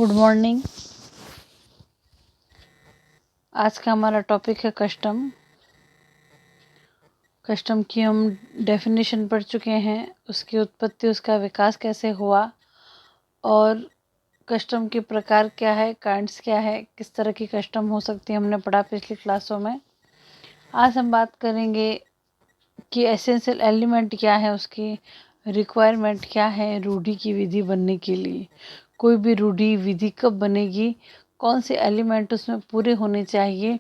Good morning. आज का हमारा टॉपिक है कस्टम। कस्टम की हम डेफिनेशन पढ़ चुके हैं, उसकी उत्पत्ति, उसका विकास कैसे हुआ और कस्टम के प्रकार क्या है, काइंड्स क्या है, किस तरह की कस्टम हो सकती है, हमने पढ़ा पिछली क्लासों में। आज हम बात करेंगे कि एसेंशियल एलिमेंट क्या है, उसकी रिक्वायरमेंट क्या है रूढ़ी की विधि बनने के लिए। कोई भी रूढ़ी विधि कब बनेगी, कौन से एलिमेंट उसमें पूरे होने चाहिए,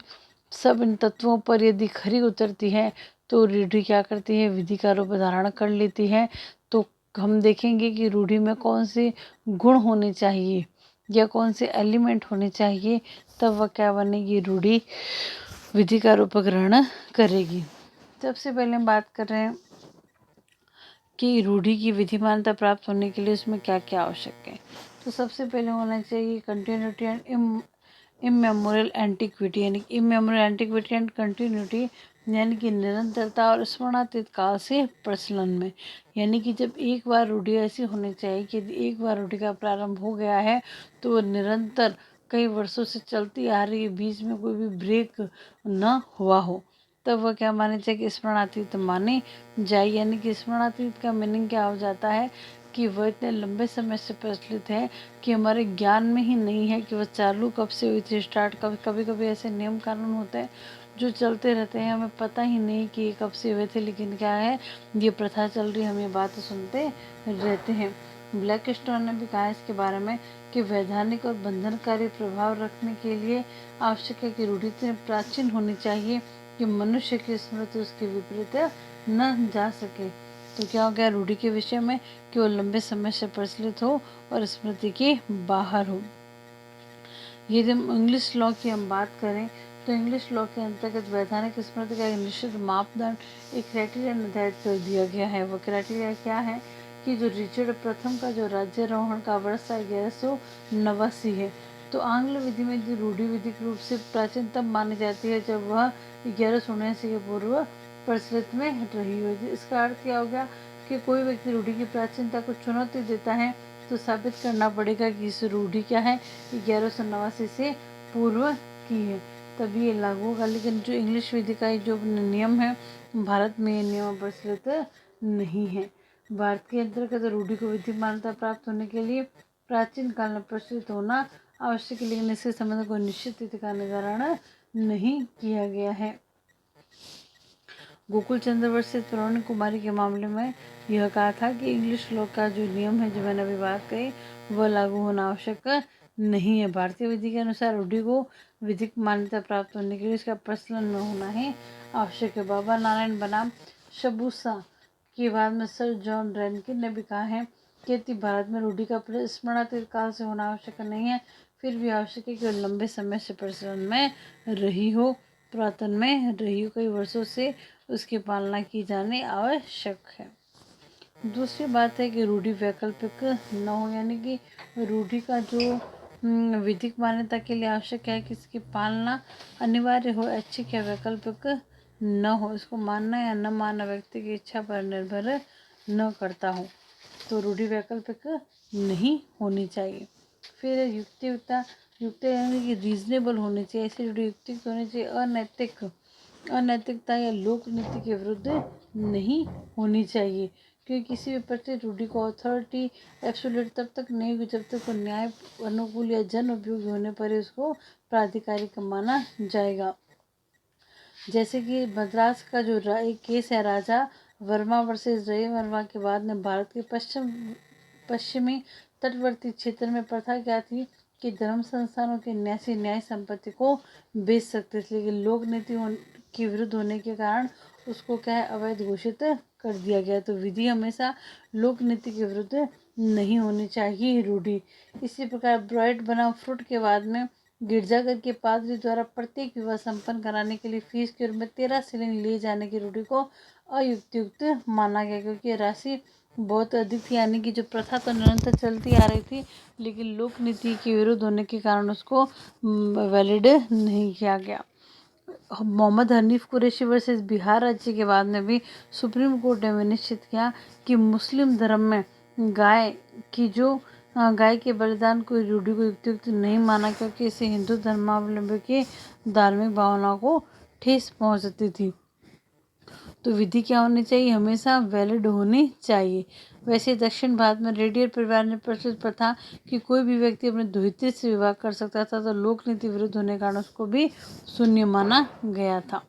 सब इन तत्वों पर यदि खरी उतरती है तो रूढ़ी क्या करती है, विधि का रूप धारण कर लेती है। तो हम देखेंगे कि रूढ़ी में कौन से गुण होने चाहिए या कौन से एलिमेंट होने चाहिए, तब वह क्या बनेगी, रूढ़ी विधि का रूप ग्रहण करेगी। सबसे पहले हम बात कर रहे हैं कि रूढ़ी की विधि मान्यता प्राप्त होने के लिए उसमें क्या क्या आवश्यक है। तो सबसे पहले होना चाहिए कंटिन्यूटी एंड इमेमोरियल एंटिक्विटी, यानी इमेमोरियल एंटिक्विटी एंड कंटिन्यूटी, यानी कि निरंतरता और स्मरणातीत काल से प्रचलन में। यानी कि जब एक बार रूढ़ी ऐसी होनी चाहिए कि यदि एक बार रूढ़ी का प्रारंभ हो गया है तो वो निरंतर कई वर्षों से चलती आ रही है, बीच में कोई भी ब्रेक न हुआ हो, तब वह क्या माने चाहिए कि स्मरणातीत माने जाए। यानी कि स्मरणातीत का मीनिंग क्या हो जाता है कि वह इतने लंबे समय से प्रचलित है कि हमारे ज्ञान में ही नहीं है कि वह चालू कब से हुई थी, स्टार्ट कब। कभी कभी ऐसे नियम कानून होते हैं जो चलते रहते हैं, हमें पता ही नहीं कि ये कब से हुए थे, लेकिन क्या है, ये प्रथा चल रही है, हम ये बात सुनते रहते हैं। ब्लैक स्टोन ने भी कहा इसके बारे में कि वैधानिक और बंधनकारी प्रभाव रखने के लिए आवश्यक है कि रूढ़ी प्राचीन होनी चाहिए कि मनुष्य की स्मृति उसके विपरीत न जा सके। तो क्या हो गया रूढ़ी के विषय में कि वो लंबे समय से प्रचलित हो और स्मृति के बाहर हो। यदि हम इंग्लिश लॉ की हम बात करें तो इंग्लिश लॉ के अंतर्गत वैधानिक स्मृति का एक निश्चित मापदंड, एक क्राइटेरिया निर्धारित कर दिया गया है। वो क्राइटेरिया क्या है कि जो रिचर्ड प्रथम का जो राज्यारोहण का वर्ष 1189 है, तो आंग्ल विधि में जो रूढ़ी विधिक रूप से प्राचीनतम मानी जाती है जब वह 1179 के पूर्व प्रचलित में रही हो। इसका अर्थ क्या हो गया कि कोई व्यक्ति रूढ़ी की प्राचीनता को चुनौती देता है तो साबित करना पड़ेगा कि इस रूढ़ी क्या है, 1189 से पूर्व की है, तभी ये लागू होगा। लेकिन जो इंग्लिश विधि का जो नियम है, भारत में ये नियम प्रचलित नहीं है। भारत के अंतर्गत रूढ़ी को विधि मान्यता प्राप्त होने के लिए प्राचीन काल में प्रचलित होना आवश्यक है, लेकिन इसके संबंध को निश्चित तिथि का निर्धारण नहीं किया गया है। गोकुल चंद्र वर्षित प्रवीण कुमारी के मामले में यह कहा था कि इंग्लिश लॉ का जो नियम है, जो मैंने अभी बात कही, वह लागू होना आवश्यक नहीं है। भारतीय विधि के अनुसार रूढ़ी को विधिक मान्यता प्राप्त होने के लिए इसका प्रचलन में होना ही आवश्यक है। बाबा नारायण बनाम शबूसा के बाद में सर जॉन रैनकिन ने भी कहा है कि यदि भारत में रूढ़ी का स्मरणातीत काल से होना आवश्यक नहीं है, फिर भी आवश्यक है कि वह लंबे समय से प्रचलन में रही हो, पुरातन में रही हो, कई वर्षों से उसकी पालना की जानी आवश्यक है। दूसरी बात है कि रूढ़ी वैकल्पिक न हो, यानी कि रूढ़ी का जो विधिक मान्यता के लिए आवश्यक है कि इसकी पालना अनिवार्य हो, ऐच्छिक या वैकल्पिक न हो। इसको मानना या न मानना व्यक्ति की इच्छा पर निर्भर न करता हो, तो रूढ़ी वैकल्पिक नहीं होनी चाहिए। फिर युक्तियुक्ता, युक्त यानी कि रीजनेबल होनी चाहिए, ऐसी रूढ़ी युक्तियुक्त होनी चाहिए। अनैतिकता या लोक नीति के विरुद्ध नहीं होनी चाहिए, क्योंकि किसी भी प्रत्येक रूढ़ी को अथॉरिटी एब्सोल्यूट तब तक नहीं होगी जब तक वो न्याय अनुकूल या जन उपयोगी होने पर ही उसको प्राधिकारिक माना जाएगा। जैसे कि मद्रास का जो एक केस है, राजा वर्मा वर्सेस रवि वर्मा के बाद में भारत के पश्चिमी तटवर्ती क्षेत्र में प्रथा क्या थी कि धर्म संस्थानों के न्यासी न्याय संपत्ति को बेच सकते थे, लेकिन लोक नीति के विरुद्ध होने के कारण उसको क्या है, अवैध घोषित कर दिया गया। तो विधि हमेशा लोक नीति के विरुद्ध नहीं होनी चाहिए, रूढ़ी। इसी प्रकार ब्राइट बनाम फ्रूट के बाद में गिरजाघर के पादरी द्वारा प्रत्येक विवाह संपन्न कराने के लिए फीस के रूप में 13 शिलिंग लिए जाने की रूढ़ी को अयुक्तियुक्त माना गया, क्योंकि राशि बहुत अधिक थी। यानी कि जो प्रथा तो निरंतर चलती आ रही थी, लेकिन लोक नीति के विरुद्ध होने के कारण उसको वैलिड नहीं किया गया। मोहम्मद हनीफ कुरैशी वर्सेस बिहार राज्य के बाद में भी सुप्रीम कोर्ट ने निश्चित किया कि मुस्लिम धर्म में गाय की जो गाय के बलिदान को रूढ़ि को युक्त नहीं माना, क्योंकि इससे हिंदू धर्मावलंबी की धार्मिक भावनाओं को ठेस पहुंचती थी। तो विधि क्या होनी चाहिए? हमेशा वैलिड होनी चाहिए। वैसे दक्षिण भारत में रेडियल परिवार ने प्रचलित प्रथा कि कोई भी व्यक्ति अपने धोती से विवाह कर सकता था, तो लोक नीति विरुद्ध होने के कारण उसको भी शून्य माना गया था।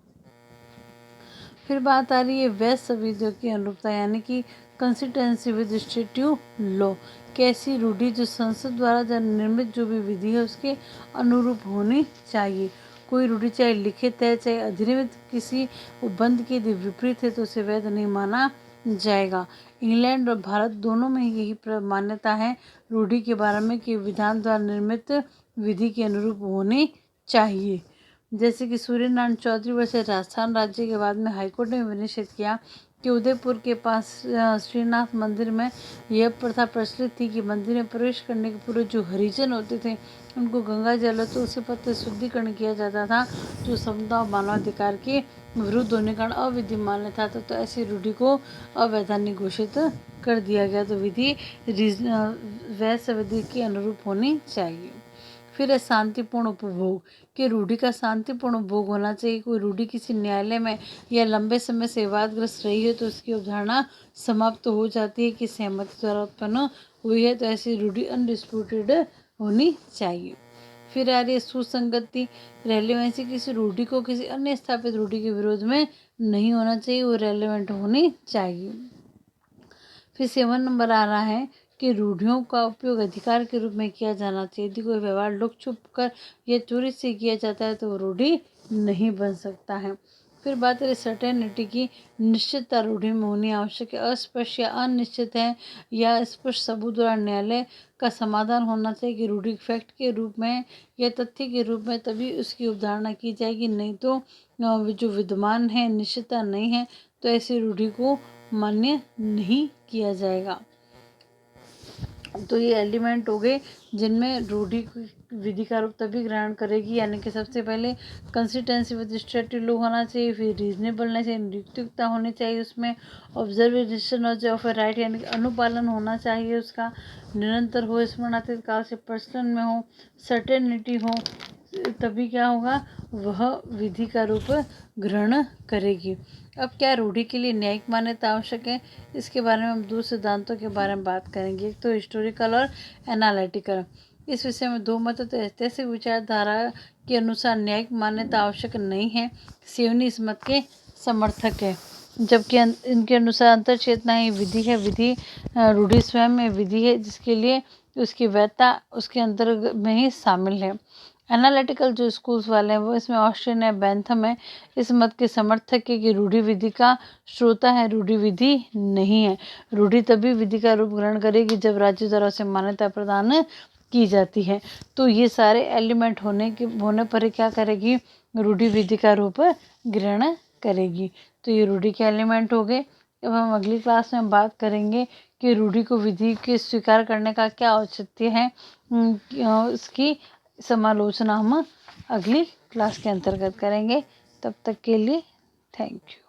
फिर बात आ रही है वैध संविधियों की अनुरूपता, यानी कि कंसिस्टेंसी विद स्टेट्यू लॉ। कैसी रूढ़ि जो संसद द्वारा निर्मित जो भी विधि है उसके अनुरूप होनी चाहिए। कोई रूढ़ि चाहे लिखित है चाहे अधिनियमित किसी उपबंध के विपरीत है तो उसे वैध नहीं माना जाएगा। इंग्लैंड और भारत दोनों में यही मान्यता है रूढ़ि के बारे में कि विधान द्वारा निर्मित विधि के अनुरूप होनी चाहिए। जैसे कि सूर्यनारायण चौधरी वैसे राजस्थान राज्य के बाद में हाईकोर्ट ने विनिश्चित किया कि उदयपुर के पास श्रीनाथ मंदिर में यह प्रथा प्रचलित थी कि मंदिर में प्रवेश करने के पूर्व जो हरिजन होते थे उनको गंगा जल और तुलसी पत्ते शुद्धिकरण किया जाता था, जो समता और मानवाधिकार के विरुद्ध होने के कारण अविधि मान्य था। तो ऐसी रूढ़ि को अवैधानिक घोषित कर दिया गया। तो विधि वैध संविधि के अनुरूप होनी चाहिए। फिर है शांतिपूर्ण उपभोग कि रूढ़ि का शांतिपूर्ण उपभोग होना चाहिए। कोई रूढ़ि किसी न्यायालय में या लंबे समय से विवादग्रस्त रही है तो उसकी अवधारणा समाप्त हो जाती है कि सहमति द्वारा उत्पन्न हुई है, तो ऐसी रूढ़ि अनडिस्प्यूटेड होनी चाहिए। फिर आ रही है सुसंगति रेलेवेंसी, किसी रूढ़ि को किसी अन्य स्थापित रूढ़ि के विरोध में नहीं होना चाहिए, वो रेलेवेंट होनी चाहिए। फिर 7 नंबर आ रहा है कि रूढ़ियों का उपयोग अधिकार के रूप में किया जाना चाहिए। यदि कोई व्यवहार लुक छुप कर या चोरी से किया जाता है तो वो रूढ़ि नहीं बन सकता है। फिर बात करें सर्टेनिटी की, निश्चितता रूढ़ि में होनी आवश्यक है। अस्पष्ट या अनिश्चित है या स्पष्ट सबूत द्वारा न्यायालय का समाधान होना चाहिए कि रूढ़ि फैक्ट के रूप में या तथ्य के रूप में, तभी उसकी अवधारणा की जाएगी। नहीं तो जो विद्यमान है निश्चितता नहीं है तो ऐसी रूढ़ि को मान्य नहीं किया जाएगा। तो ये एलिमेंट हो गए जिनमें रूढ़ि विधि का रूप तभी ग्रहण करेगी, यानी कि सबसे पहले कंसिस्टेंसी विद स्टेट्यू लॉ होना चाहिए, फिर रीजनेबलनेस यानी युक्तिकता होनी चाहिए, उसमें ऑब्जर्वेशन ऑफ राइट यानी कि अनुपालन होना चाहिए, उसका निरंतर हो, स्मरणातीत काल से प्रचलन में हो, सर्टेनिटी हो, तभी क्या होगा, वह विधि का रूप ग्रहण करेगी। अब क्या रूढ़ि के लिए न्यायिक मान्यता आवश्यक है, इसके बारे में हम 2 सिद्धांतों के बारे में बात करेंगे। एक तो हिस्टोरिकल और एनालिटिकल। इस विषय में 2 मत तो ऐतिहासिक विचारधारा के अनुसार न्यायिक मान्यता आवश्यक नहीं है, सेवनी इस मत के समर्थक है, जबकि इनके अनुसार अंतर चेतना ही विधि है। विधि रूढ़ि स्वयं में विधि है जिसके लिए उसकी वैधता उसके अंतर में ही शामिल है। एनालिटिकल जो स्कूल्स वाले हैं वो इसमें ऑस्ट्रिन है, बेंथम है, इस मत के समर्थक है कि रूढ़ि विधि का श्रोता है, रूढ़ि विधि नहीं है। रूढ़ि तभी विधि का रूप ग्रहण करेगी जब राज्य द्वारा उसे मान्यता प्रदान की जाती है। तो ये सारे एलिमेंट होने पर ही क्या करेगी, रूढ़ि विधि का रूप ग्रहण करेगी। तो ये रूढ़ि के एलिमेंट हो गए। अब हम अगली क्लास में बात करेंगे कि रूढ़ि को विधि के स्वीकार करने का क्या औचित्य है, उसकी समालोचना हम अगली क्लास के अंतर्गत करेंगे। तब तक के लिए थैंक यू।